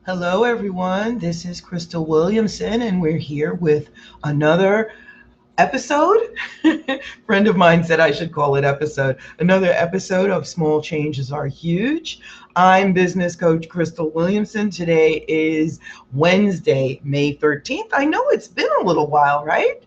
Hello, everyone. This is Crystal Williamson, and we're here with another episode. Friend of mine said I should call it episode. Another episode of Small Changes Are Huge. I'm business coach Crystal Williamson. Today is Wednesday, May 13th. I know it's been a little while, right?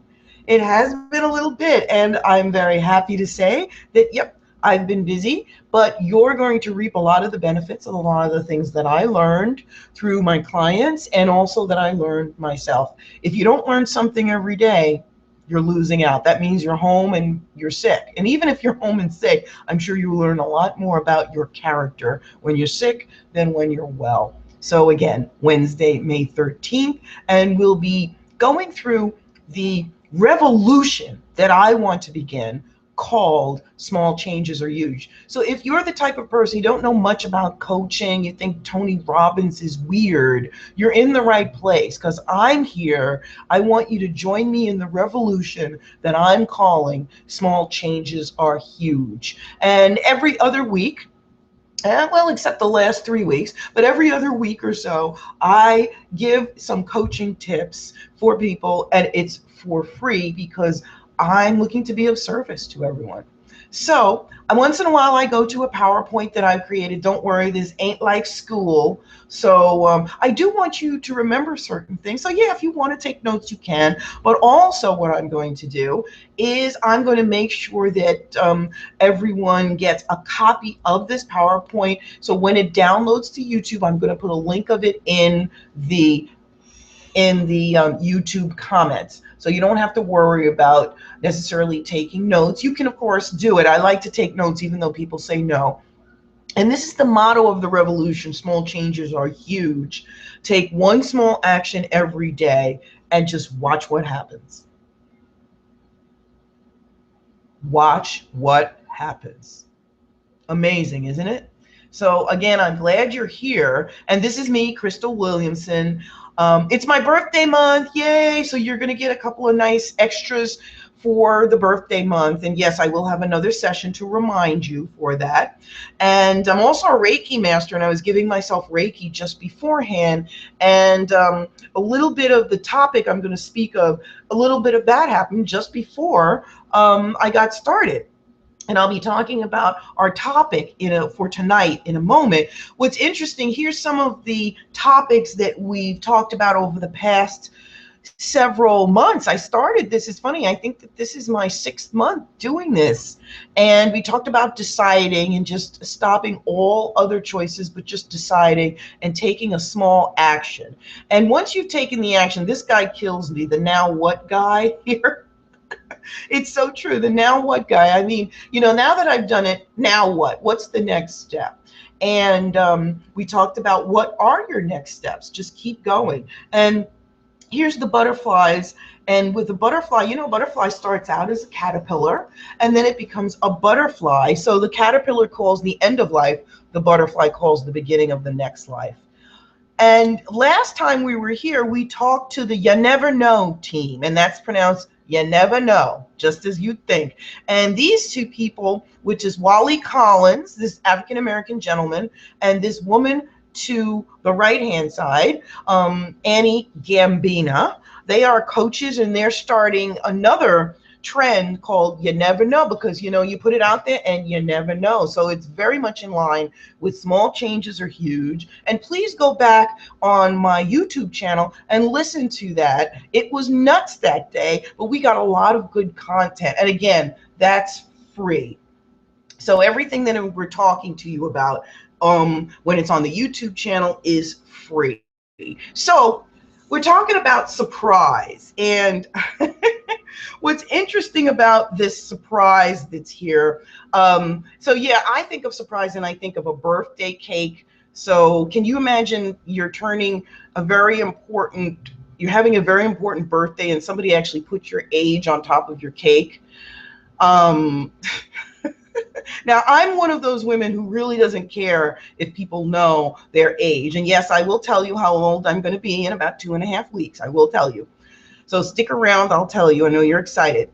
It has been a little bit, and I'm very happy to say that, yep, I've been busy, but you're going to reap a lot of the benefits of a lot of the things that I learned through my clients and also that I learned myself. If you don't learn something every day, you're losing out. That means you're home and you're sick. And even if you're home and sick, I'm sure you learn a lot more about your character when you're sick than when you're well. So again, Wednesday, May 13th, and we'll be going through the revolution that I want to begin called Small Changes Are Huge. So if you're the type of person you don't know much about coaching, you think Tony Robbins is weird, you're in the right place because I'm here. I want you to join me in the revolution that I'm calling Small Changes Are Huge. And every other week, well, except the last 3 weeks, but every other week or so, I give some coaching tips for people, and it's for free because I'm looking to be of service to everyone. So, once in a while, I go to a PowerPoint that I've created. Don't worry, this ain't like school. So, I do want you to remember certain things. So, yeah, if you want to take notes, you can. But also, what I'm going to do is I'm going to make sure that everyone gets a copy of this PowerPoint. So, when it downloads to YouTube, I'm going to put a link of it the in the YouTube comments. So you don't have to worry about necessarily taking notes. You can, of course, do it. I like to take notes, even though people say no. And this is the motto of the revolution. Small changes are huge. Take one small action every day and just watch what happens. Watch what happens. Amazing, isn't it? So again, I'm glad you're here. And this is me, Crystal Williamson. It's my birthday month. Yay. So you're going to get a couple of nice extras for the birthday month. And yes, I will have another session to remind you for that. And I'm also a Reiki master, and I was giving myself Reiki just beforehand. And a little bit of the topic I'm going to speak of, a little bit of that happened just before I got started. And I'll be talking about our topic for tonight in a moment. What's interesting, here's some of the topics that we've talked about over the past several months. I started this, it's funny, I think that this is my 6th month doing this. And we talked about deciding and just stopping all other choices, but just deciding and taking a small action. And once you've taken the action, this guy kills me, the now what guy here. It's so true. The now what guy. I mean, now that I've done it, now what? What's the next step? And we talked about what are your next steps? Just keep going. And here's the butterflies. And with the butterfly, butterfly starts out as a caterpillar and then it becomes a butterfly. So the caterpillar calls the end of life, the butterfly calls the beginning of the next life. And last time we were here, we talked to the You Never Know team, and that's pronounced You Never Know, just as you'd think. And these two people, which is Wally Collins, this African American gentleman, and this woman to the right-hand side, Annie Gambina, they are coaches, and they're starting another trend called You Never Know, because you put it out there and you never know. So it's very much in line with Small Changes Are Huge. And please go back on my YouTube channel and listen to that. It was nuts that day, but we got a lot of good content. And again, that's free. So everything that we're talking to you about when it's on the YouTube channel is free. So we're talking about surprise. And what's interesting about this surprise that's here, so yeah, I think of surprise and I think of a birthday cake. So can you imagine you're having a very important birthday and somebody actually put your age on top of your cake? Um, Now, I'm one of those women who really doesn't care if people know their age. And yes, I will tell you how old I'm going to be in about 2.5 weeks. I will tell you. So stick around. I'll tell you. I know you're excited.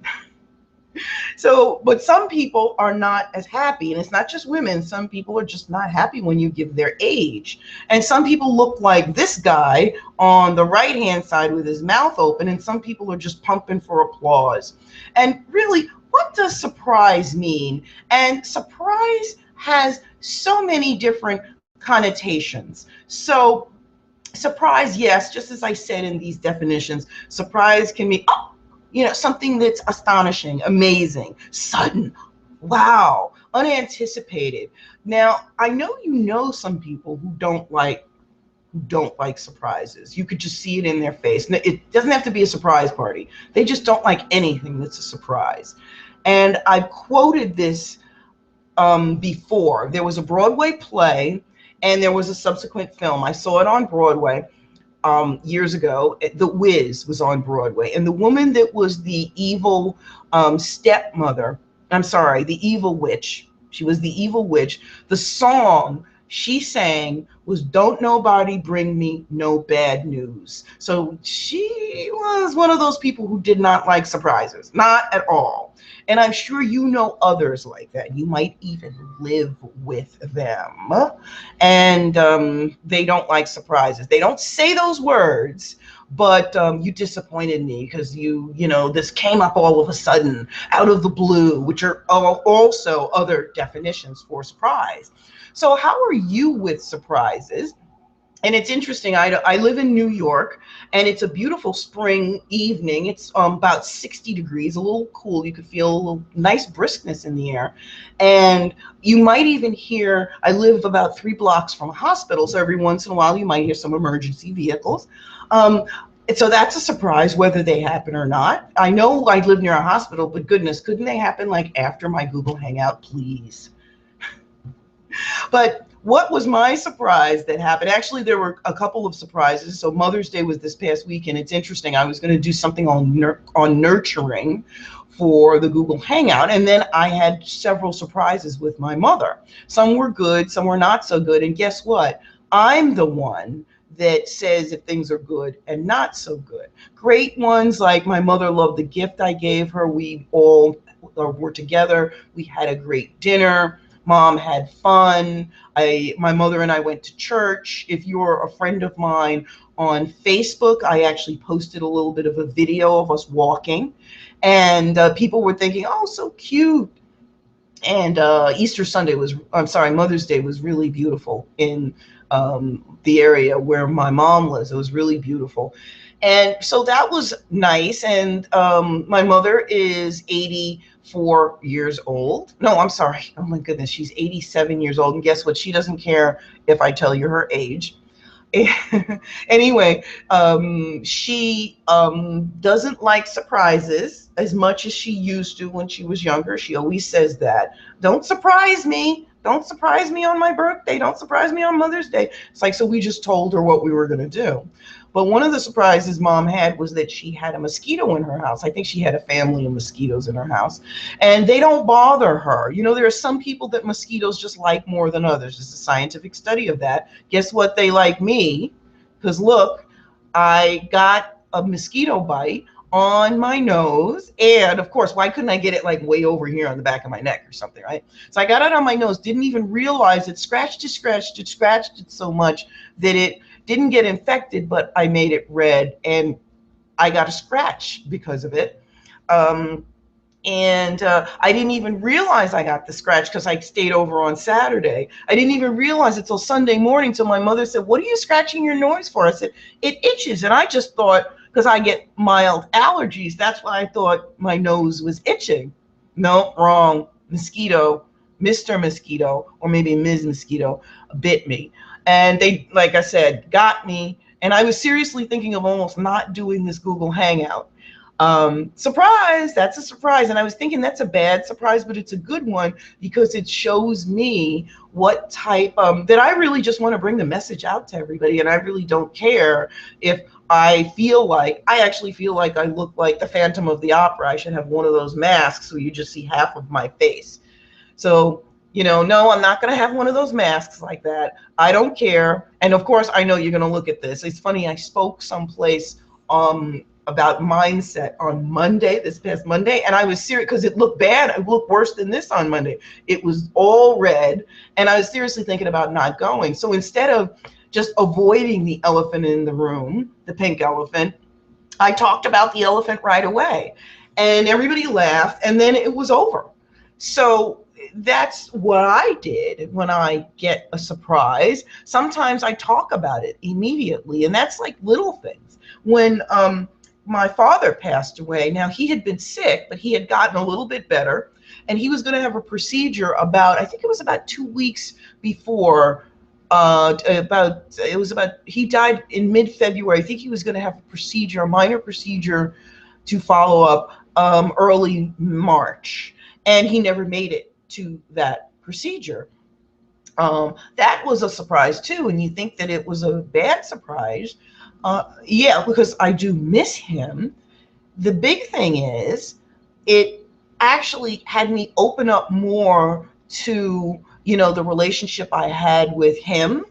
So, but some people are not as happy, and it's not just women. Some people are just not happy when you give their age. And some people look like this guy on the right hand side with his mouth open, and some people are just pumping for applause. And really, what does surprise mean? And surprise has so many different connotations. So, surprise, yes, just as I said in these definitions, surprise can mean, oh, something that's astonishing, amazing, sudden, wow, unanticipated. Now, I know some people who don't like surprises. You could just see it in their face. It doesn't have to be a surprise party. They just don't like anything that's a surprise. And I've quoted this before. There was a Broadway play, and there was a subsequent film. I saw it on Broadway years ago. The Wiz was on Broadway, and the woman that was the evil stepmother, I'm sorry, the evil witch. She was the evil witch. The song she sang was "Don't Nobody Bring Me No Bad News." So she was one of those people who did not like surprises, not at all. And I'm sure you know others like that. You might even live with them. And they don't like surprises. They don't say those words, but you disappointed me because this came up all of a sudden out of the blue, which are also other definitions for surprise. So how are you with surprises? And it's interesting. I live in New York, and it's a beautiful spring evening. It's about 60 degrees, a little cool. You could feel a little nice briskness in the air. And you might even hear, I live about 3 blocks from a hospital, so every once in a while you might hear some emergency vehicles. So that's a surprise, whether they happen or not. I know I live near a hospital, but goodness, couldn't they happen like after my Google Hangout, please? But what was my surprise that happened? Actually, there were a couple of surprises. So Mother's Day was this past week, and it's interesting. I was going to do something on nurturing for the Google Hangout, and then I had several surprises with my mother. Some were good, some were not so good. And guess what? I'm the one that says if things are good and not so good. Great ones, like my mother loved the gift I gave her. We all were together. We had a great dinner. Mom had fun. My mother and I went to church. If you're a friend of mine on Facebook, I actually posted a little bit of a video of us walking, and people were thinking, oh, so cute. And Mother's Day was really beautiful in the area where my mom lives. It was really beautiful. And so that was nice. And my mother is 84 years old. No, I'm sorry. Oh my goodness. She's 87 years old. And guess what? She doesn't care if I tell you her age. Anyway, she doesn't like surprises as much as she used to when she was younger. She always says that. Don't surprise me. Don't surprise me on my birthday. Don't surprise me on Mother's Day. It's like, so we just told her what we were going to do. But one of the surprises Mom had was that she had a mosquito in her house. I think she had a family of mosquitoes in her house, and they don't bother her. You know, there are some people that mosquitoes just like more than others. There's a scientific study of that. Guess what? They like me, because look, I got a mosquito bite on my nose, and of course, why couldn't I get it like way over here on the back of my neck or something, right? So I got it on my nose, didn't even realize it, scratched it so much that it didn't get infected, but I made it red, and I got a scratch because of it. And I didn't even realize I got the scratch because I stayed over on Saturday. I didn't even realize it till Sunday morning, till my mother said, what are you scratching your nose for? I said, it itches. And I just thought, because I get mild allergies, that's why I thought my nose was itching. No, wrong. Mosquito, Mr. Mosquito, or maybe Ms. Mosquito bit me. And they, like I said, got me. And I was seriously thinking of almost not doing this Google Hangout. Surprise, that's a surprise. And I was thinking that's a bad surprise, but it's a good one because it shows me what type, that I really just want to bring the message out to everybody. And I really don't care if I actually feel like I look like the Phantom of the Opera. I should have one of those masks so you just see half of my face. So, no, I'm not going to have one of those masks like that. I don't care. And of course, I know you're going to look at this. It's funny, I spoke someplace about mindset on Monday, this past Monday, and I was serious because it looked bad. It looked worse than this on Monday. It was all red, and I was seriously thinking about not going. So instead of just avoiding the elephant in the room, the pink elephant, I talked about the elephant right away, and everybody laughed, and then it was over. So that's what I did when I get a surprise. Sometimes I talk about it immediately, and that's like little things. When my father passed away, now he had been sick, but he had gotten a little bit better, and he was going to have a procedure about, I think it was about 2 weeks before. He died in mid-February. I think he was going to have a procedure, a minor procedure, to follow up early March, and he never made it to that procedure. That was a surprise too, and you think that it was a bad surprise. Yeah, because I do miss him. The big thing is, it actually had me open up more to, the relationship I had with him.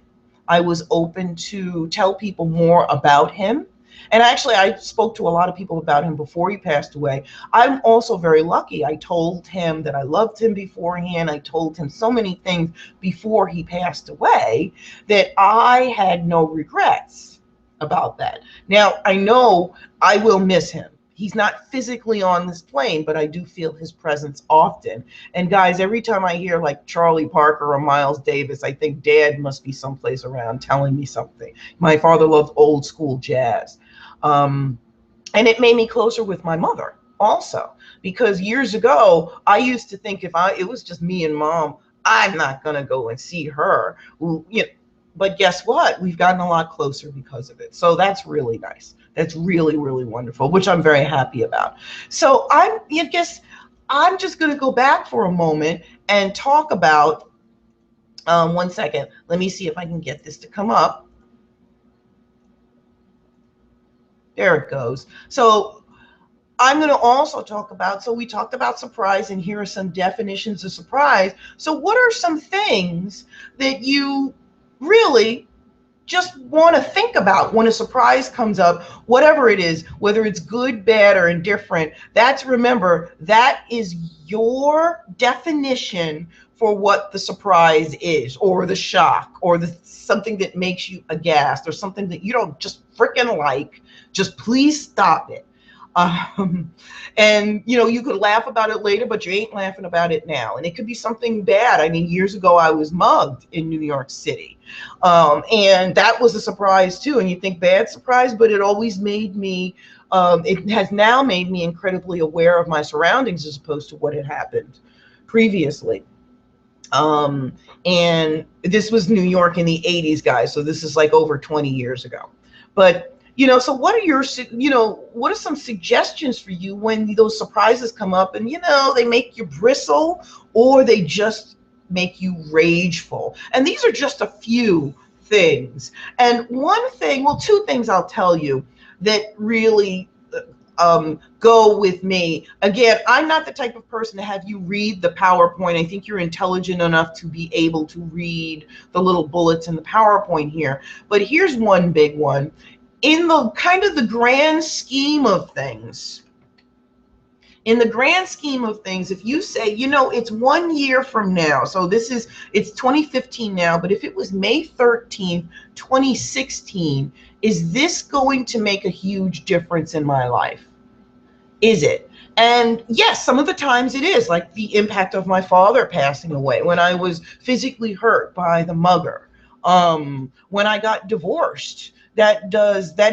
I was open to tell people more about him. And actually, I spoke to a lot of people about him before he passed away. I'm also very lucky. I told him that I loved him beforehand. I told him so many things before he passed away that I had no regrets about that. Now, I know I will miss him. He's not physically on this plane, but I do feel his presence often. And guys, every time I hear like Charlie Parker or Miles Davis, I think Dad must be someplace around telling me something. My father loved old school jazz. And it made me closer with my mother also, because years ago, I used to think it was just me and Mom, I'm not going to go and see her. But guess what? We've gotten a lot closer because of it. So that's really nice. That's really, really wonderful, which I'm very happy about. So I guess I'm just going to go back for a moment and talk about, 1 second. Let me see if I can get this to come up. There it goes. So I'm going to also talk about, so we talked about surprise, and here are some definitions of surprise. So what are some things that you really just want to think about when a surprise comes up, whatever it is, whether it's good, bad, or indifferent? Remember, that is your definition for what the surprise is, or the shock, or something that makes you aghast, or something that you don't just freaking like. Just please stop it. And you could laugh about it later, but you ain't laughing about it now. And it could be something bad. I mean, years ago I was mugged in New York City, and that was a surprise too. And you think bad surprise, but it always made me, it has now made me incredibly aware of my surroundings as opposed to what had happened previously. And this was New York in the 80s, guys, so this is like over 20 years ago. But so what are some suggestions for you when those surprises come up and, they make you bristle, or they just make you rageful? And these are just a few things. And two things I'll tell you that really go with me. Again, I'm not the type of person to have you read the PowerPoint. I think you're intelligent enough to be able to read the little bullets in the PowerPoint here. But here's one big one. In the kind of the grand scheme of things, if you say, it's 1 year from now, so it's 2015 now, but if it was May 13th, 2016, is this going to make a huge difference in my life? Is it? And yes, some of the times it is, like the impact of my father passing away, when I was physically hurt by the mugger, when I got divorced. That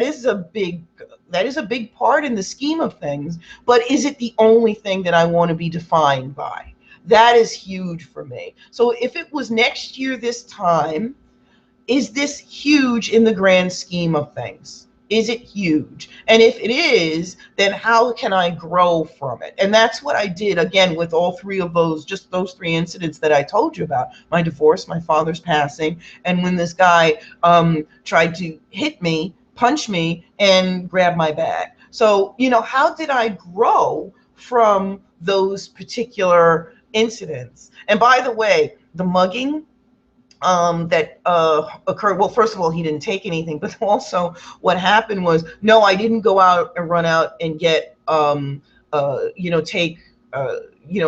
is a big part in the scheme of things, but is it the only thing that I want to be defined by? That is huge for me. So if it was next year this time, is this huge in the grand scheme of things? Is it huge? And if it is, then how can I grow from it? And that's what I did, again, with all three of those, just those three incidents that I told you about: my divorce, my father's passing, and when this guy tried to hit me, punch me, and grab my bag. So, how did I grow from those particular incidents? And by the way, the mugging, that occurred. Well, first of all, he didn't take anything, but also what happened was, no, I didn't go out and run out and get, take,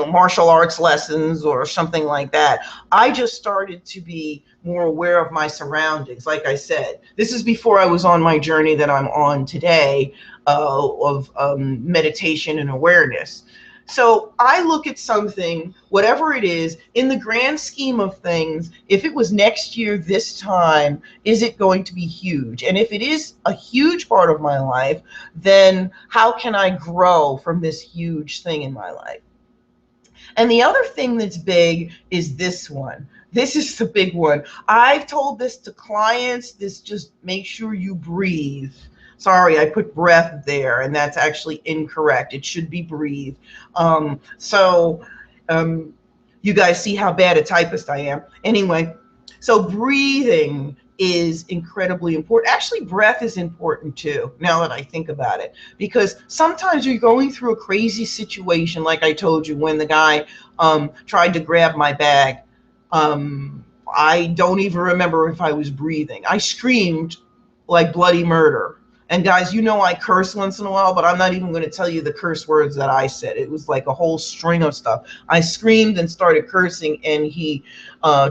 martial arts lessons or something like that. I just started to be more aware of my surroundings. Like I said, this is before I was on my journey that I'm on today, of meditation and awareness. So I look at something, whatever it is, in the grand scheme of things, if it was next year, this time, is it going to be huge? And if it is a huge part of my life, then how can I grow from this huge thing in my life? And the other thing that's big is this one. This is the big one. I've told this to clients. This, just make sure you breathe. Sorry, I put breath there, and that's actually incorrect. It should be breathe. So you guys see how bad a typist I am. Anyway, so breathing is incredibly important. Actually, breath is important too, now that I think about it, because sometimes you're going through a crazy situation, like I told you when the guy tried to grab my bag. I don't even remember if I was breathing. I screamed like bloody murder. And guys, I curse once in a while, but I'm not even going to tell you the curse words that I said. It was like a whole string of stuff. I screamed and started cursing, and he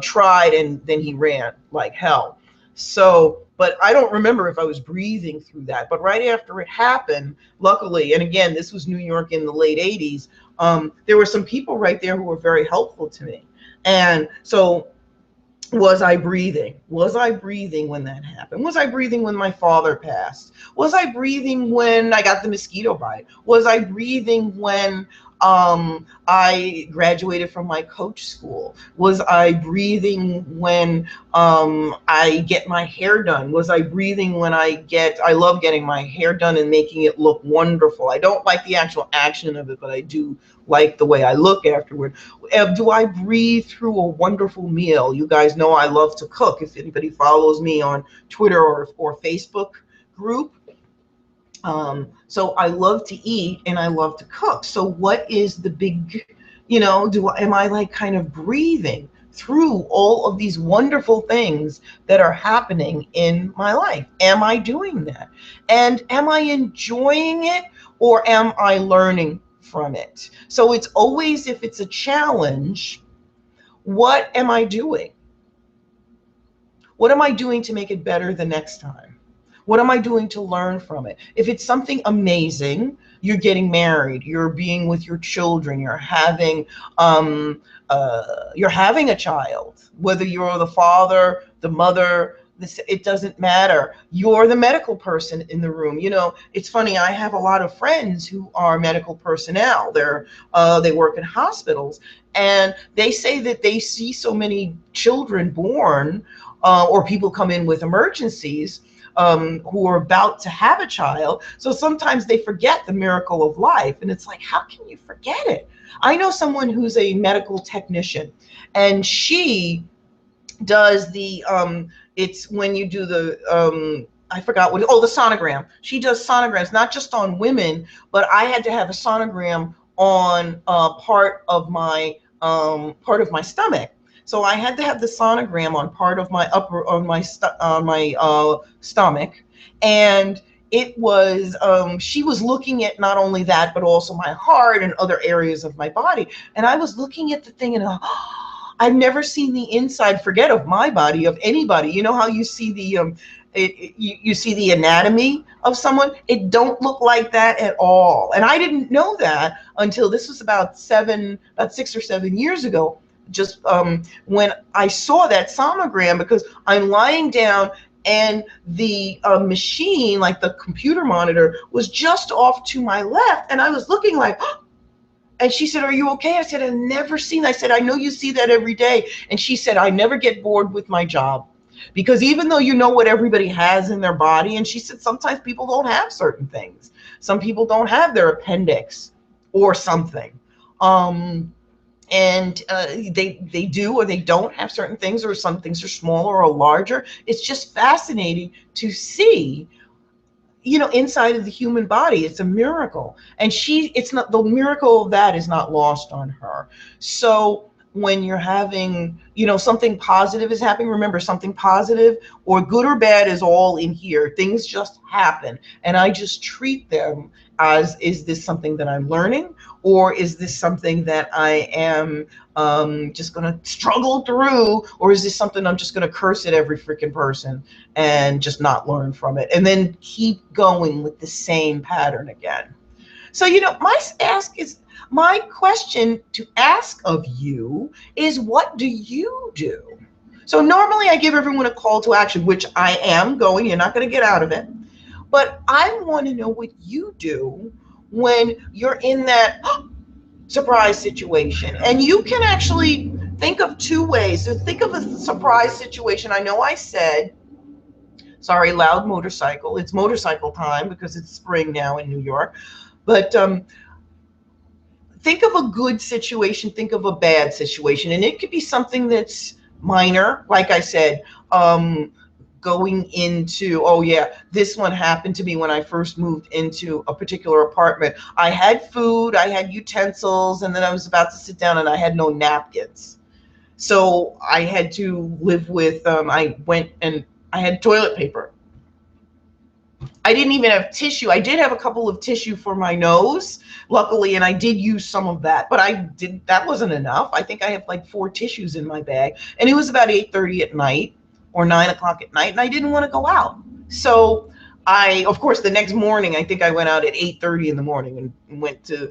tried, and then he ran like hell. So, but I don't remember if I was breathing through that. But right after it happened, luckily, and again, this was New York in the late 80s, there were some people right there who were very helpful to me. And so, was I breathing? Was I breathing when that happened? Was I breathing when my father passed? Was I breathing when I got the mosquito bite? Was I breathing when I graduated from my coach school? Was I breathing when I get my hair done? Was I breathing when I love getting my hair done and making it look wonderful. I don't like the actual action of it, but I do like the way I look afterward. Do I breathe through a wonderful meal? You guys know I love to cook. If anybody follows me on Twitter or Facebook group, so I love to eat and I love to cook. So what is the big, am I like kind of breathing through all of these wonderful things that are happening in my life? Am I doing that? And am I enjoying it, or am I learning from it? So it's always, if it's a challenge, what am I doing? What am I doing to make it better the next time? What am I doing to learn from it? If it's something amazing, you're getting married, you're being with your children, you're having a child, whether you're the father, the mother, it doesn't matter. You're the medical person in the room. It's funny. I have a lot of friends who are medical personnel. They work in hospitals, and they say that they see so many children born, or people come in with emergencies, who are about to have a child. So sometimes they forget the miracle of life. And it's like, how can you forget it? I know someone who's a medical technician, and she does it's when you do I forgot the sonogram. She does sonograms, not just on women, but I had to have a sonogram on part of my stomach. So I had to have the sonogram on part of my stomach, and it was she was looking at not only that, but also my heart and other areas of my body. And I was looking at the thing, and I've never seen the inside, forget of my body, of anybody. You know how you see you see the anatomy of someone? It don't look like that at all. And I didn't know that until this was about 6 or 7 years ago. Just when I saw that sonogram, because I'm lying down and the machine, like the computer monitor, was just off to my left, and I was looking like, oh. And she said, "Are you okay?" I said, "I've never seen that." I said, "I know you see that every day." And she said, "I never get bored with my job, because even though you know what everybody has in their body," and she said, sometimes people don't have certain things. Some people don't have their appendix or something. And they do or they don't have certain things, or some things are smaller or larger. It's just fascinating to see, inside of the human body. It's a miracle. And it's not, the miracle of that is not lost on her. So when you're having, something positive is happening. Remember, something positive or good or bad is all in here. Things just happen. And I just treat them as, is this something that I'm learning? Or is this something that I am just going to struggle through? Or is this something I'm just going to curse at every freaking person and just not learn from it? And then keep going with the same pattern again. So, my question to ask of you is, what do you do? So normally I give everyone a call to action, which I am going. You're not going to get out of it. But I want to know what you do when you're in that surprise situation. And you can actually think of two ways. So think of a surprise situation. I know I said, sorry, loud motorcycle. It's motorcycle time because it's spring now in New York. But think of a good situation, think of a bad situation. And it could be something that's minor. Like I said, going into, oh yeah, this one happened to me when I first moved into a particular apartment. I had food, I had utensils, and then I was about to sit down and I had no napkins. So I had to live with, I went and I had toilet paper. I didn't even have tissue. I did have a couple of tissue for my nose, luckily, and I did use some of that, but that wasn't enough. I think I have like 4 tissues in my bag, and it was about 8:30 at night or 9 o'clock at night, and I didn't want to go out. So of course, the next morning, I think I went out at 8:30 in the morning and went to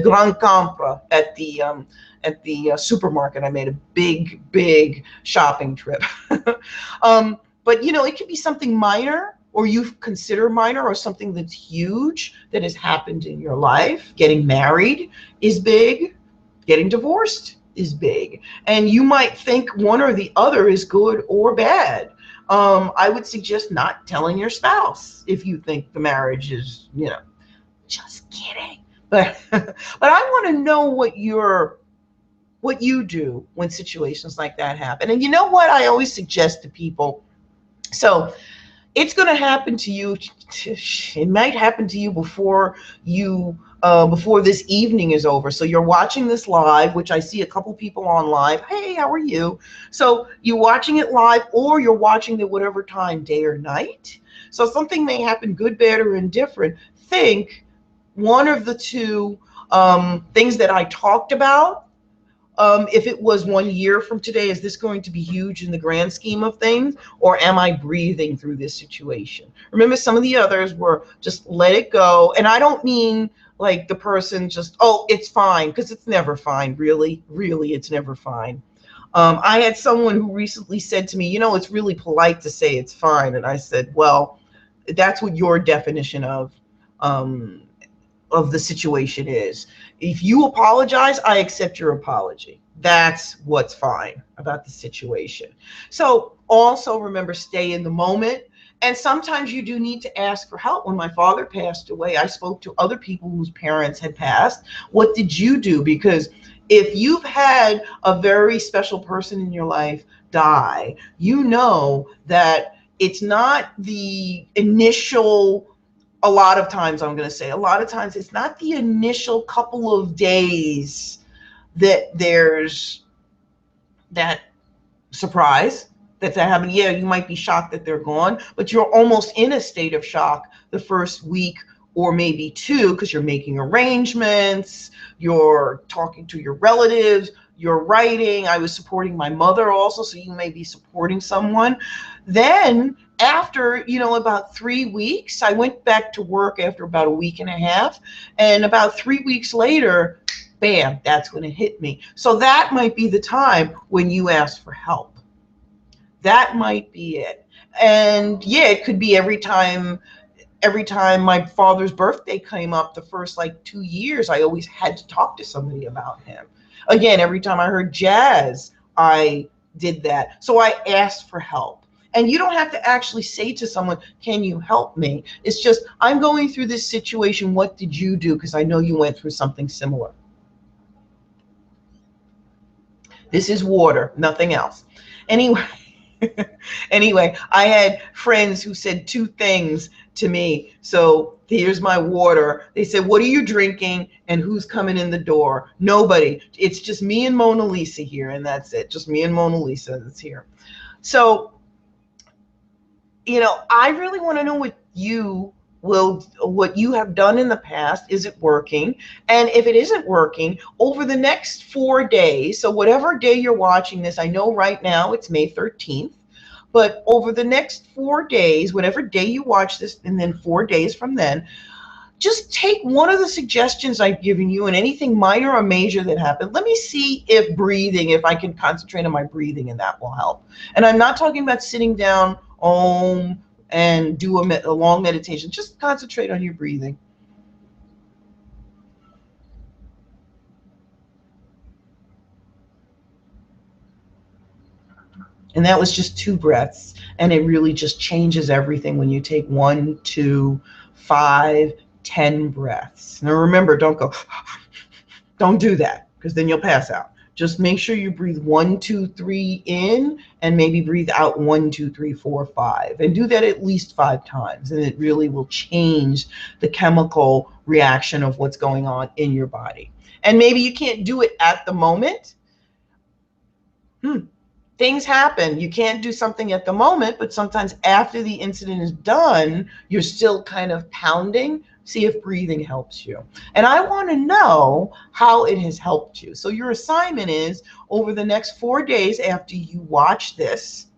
Grand Compra at the supermarket. I made a big shopping trip. But it could be something minor, or you consider minor, or something that's huge that has happened in your life. Getting married is big. Getting divorced is big. And you might think one or the other is good or bad. I would suggest not telling your spouse if you think the marriage is, just kidding. But I want to know what you do when situations like that happen. And you know what I always suggest to people? So it's going to happen to you. It might happen to you before this evening is over. So you're watching this live, which I see a couple people on live. Hey, how are you? So you're watching it live, or you're watching it whatever time, day or night. So something may happen, good, bad, or indifferent. Think one of the two things that I talked about. If it was 1 year from today, is this going to be huge in the grand scheme of things? Or am I breathing through this situation? Remember, some of the others were just let it go. And I don't mean like the person just, oh, it's fine, because it's never fine. Really, it's never fine. I had someone who recently said to me, it's really polite to say it's fine. And I said, well, that's what your definition of the situation is. If you apologize, I accept your apology. That's what's fine about the situation. So also remember, stay in the moment. And sometimes you do need to ask for help. When my father passed away, I spoke to other people whose parents had passed. What did you do? Because if you've had a very special person in your life die, you know that it's not the initial, a lot of times it's not the initial couple of days that there's that surprise that's happening. Yeah, you might be shocked that they're gone, but you're almost in a state of shock the first week or maybe 2, because you're making arrangements, you're talking to your relatives, you're writing. I was supporting my mother also, so you may be supporting someone. Then after, about 3 weeks, I went back to work after about a week and a half. And about 3 weeks later, bam, that's when it hit me. So that might be the time when you ask for help. That might be it. And yeah, it could be every time my father's birthday came up, the first 2 years, I always had to talk to somebody about him. Again, every time I heard jazz, I did that. So I asked for help. And you don't have to actually say to someone, can you help me? It's just, I'm going through this situation. What did you do? Because I know you went through something similar. This is water, nothing else. Anyway, I had friends who said 2 things to me. So here's my water. They said, what are you drinking and who's coming in the door? Nobody. It's just me and Mona Lisa here, and that's it. Just me and Mona Lisa that's here. So, I really want to know what you have done in the past. Is it working? And if it isn't working, over the next 4 days, so whatever day you're watching this, I know right now it's May 13th, but over the next 4 days, whatever day you watch this, and then 4 days from then, just take one of the suggestions I've given you and anything minor or major that happened. Let me see if I can concentrate on my breathing, and that will help. And I'm not talking about sitting down and do a long meditation. Just concentrate on your breathing. And that was just 2 breaths. And it really just changes everything when you take 1, 2, 5, 10 breaths. Now remember, don't do that, because then you'll pass out. Just make sure you breathe 1, 2, 3 in, and maybe breathe out 1, 2, 3, 4, 5. And do that at least 5 times. And it really will change the chemical reaction of what's going on in your body. And maybe you can't do it at the moment. Things happen. You can't do something at the moment, but sometimes after the incident is done, you're still kind of pounding. See if breathing helps you. And I want to know how it has helped you. So your assignment is, over the next 4 days after you watch this,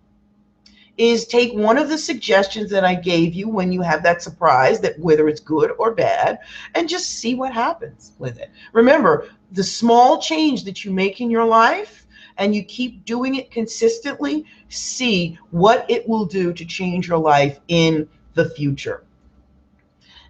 is take one of the suggestions that I gave you when you have that surprise, that whether it's good or bad, and just see what happens with it. Remember, the small change that you make in your life, and you keep doing it consistently, see what it will do to change your life in the future.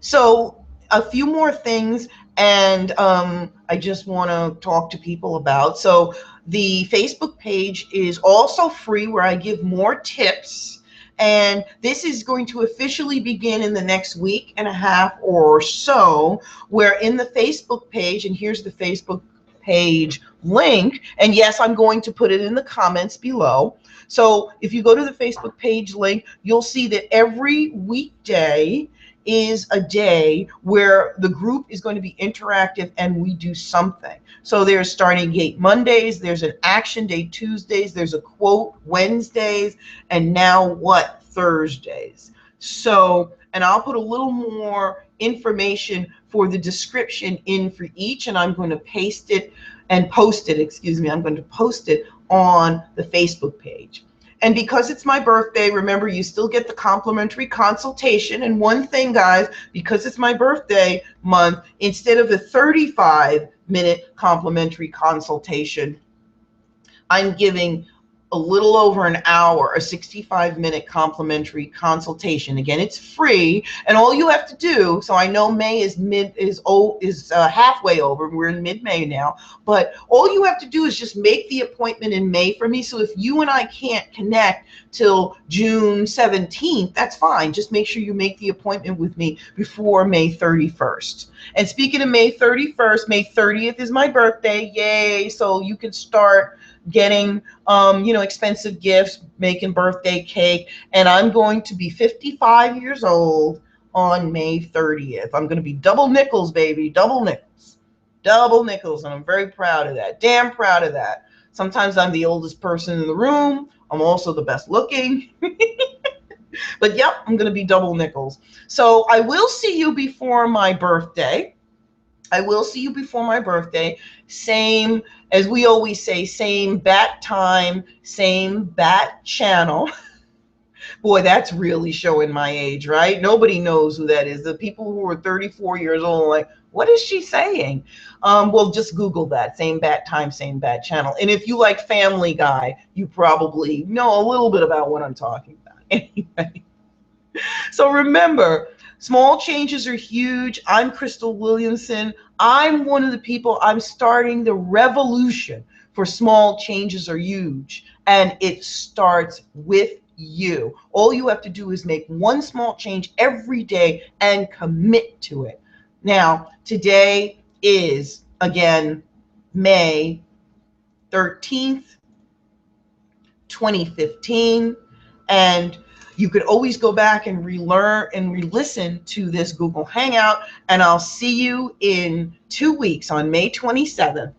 So a few more things, and I just want to talk to people about. So the Facebook page is also free, where I give more tips. And this is going to officially begin in the next week and a half or so, where in the Facebook page, and here's the Facebook page link, and yes, I'm going to put it in the comments below. So if you go to the Facebook page link, you'll see that every weekday is a day where the group is going to be interactive and we do something. So there's starting gate Mondays, there's an action day Tuesdays, there's a quote Wednesdays, and now what, Thursdays. So, and I'll put a little more information for the description in for each, and I'm going to paste it and post it, I'm going to post it on the Facebook page. And because it's my birthday, remember, you still get the complimentary consultation. And one thing, guys, because it's my birthday month, instead of a 35-minute complimentary consultation, I'm giving a little over an hour, a 65-minute complimentary consultation. Again, it's free, and all you have to do, so I know May is halfway over. We're in mid-May now, but all you have to do is just make the appointment in May for me. So if you and I can't connect till June 17th, that's fine. Just make sure you make the appointment with me before May 31st. And speaking of May 31st, May 30th is my birthday. Yay! So you can start getting expensive gifts, making birthday cake, and I'm going to be 55 years old on May 30th. I'm going to be double nickels, baby, double nickels, and I'm very proud of that. Damn proud of that. Sometimes I'm the oldest person in the room. I'm also the best looking. But yep, I'm going to be double nickels. So I will see you before my birthday. Same, as we always say, same bat time, same bat channel. Boy, that's really showing my age, right? Nobody knows who that is. The people who are 34 years old are like, what is she saying? Well, just Google that, same bat time, same bat channel. And if you like Family Guy, you probably know a little bit about what I'm talking about. Anyway, so remember, small changes are huge. I'm Crystal Williamson. I'm one of the people, I'm starting the revolution for small changes are huge. And it starts with you. All you have to do is make one small change every day and commit to it. Now, today is, again, May 13th, 2015. And You could always go back and relearn and re-listen to this Google Hangout. And I'll see you in 2 weeks on May 27th.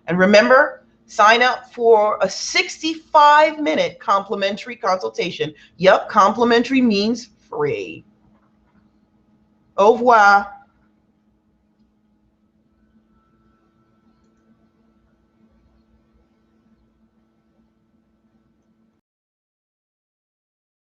And remember, sign up for a 65-minute complimentary consultation. Yep, complimentary means free. Au revoir.